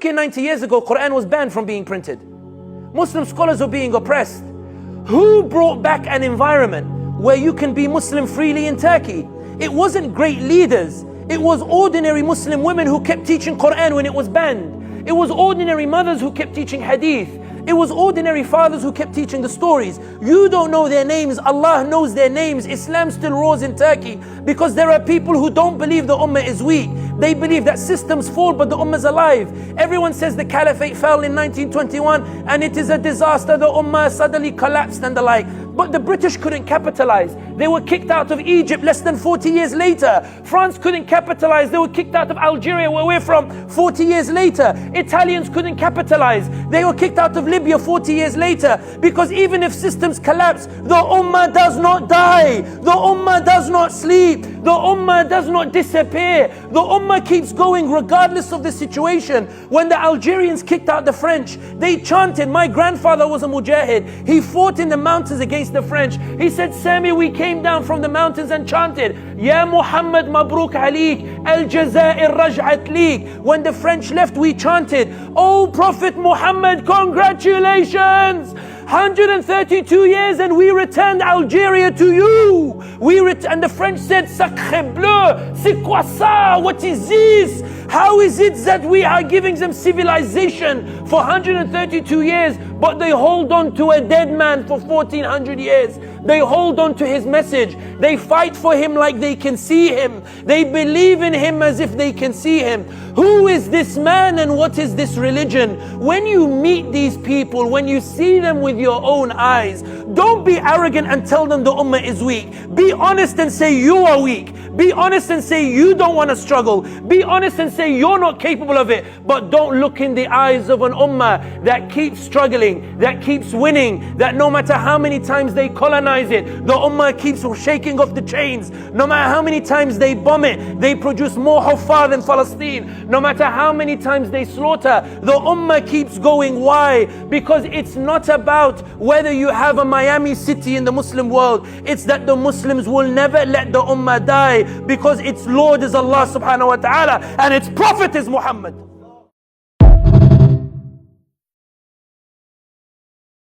UK 90 years ago, Quran was banned from being printed. Muslim scholars were being oppressed. Who brought back an environment where you can be Muslim freely in Turkey? It wasn't great leaders. It was ordinary Muslim women who kept teaching Quran when it was banned. It was ordinary mothers who kept teaching hadith. It was ordinary fathers who kept teaching the stories. You don't know their names, Allah knows their names. Islam still roars in Turkey because there are people who don't believe the ummah is weak. They believe that systems fall but the ummah is alive. Everyone says the caliphate fell in 1921 and it is a disaster, the ummah suddenly collapsed and the like. But the British couldn't capitalize. They were kicked out of Egypt less than 40 years later. France couldn't capitalize. They were kicked out of Algeria, where we're from, 40 years later. Italians couldn't capitalize. They were kicked out of Libya 40 years later. Because even if systems collapse, the ummah does not die. The ummah does not sleep. The ummah does not disappear. The ummah keeps going regardless of the situation. When the Algerians kicked out the French, they chanted. My grandfather was a mujahid. He fought in the mountains against the French. He said, Sami, we came down from the mountains and chanted, Ya Muhammad Mabruk Alik, Al Jazair Raj'at Lik. When the French left, we chanted, Oh Prophet Muhammad, congratulations! 132 years and we returned Algeria to you. And the French said, Sacre bleu, c'est quoi ça? What is this? How is it that we are giving them civilization for 132 years, but they hold on to a dead man for 1400 years? They hold on to his message. They fight for him like they can see him. They believe in him as if they can see him. Who is this man and what is this religion? When you meet these people, when you see them with your own eyes, don't be arrogant and tell them the ummah is weak. Be honest and say you are weak. Be honest and say you don't want to struggle. Be honest and say you're not capable of it. But don't look in the eyes of an ummah that keeps struggling, that keeps winning, that no matter how many times they colonize it, the ummah keeps shaking off the chains. No matter how many times they bomb it, they produce more huffar than Palestine. No matter how many times they slaughter, the ummah keeps going. Why? Because it's not about whether you have a Miami city in the Muslim world. It's that the Muslims will never let the ummah die, because its Lord is Allah subhanahu wa ta'ala and its Prophet is Muhammad.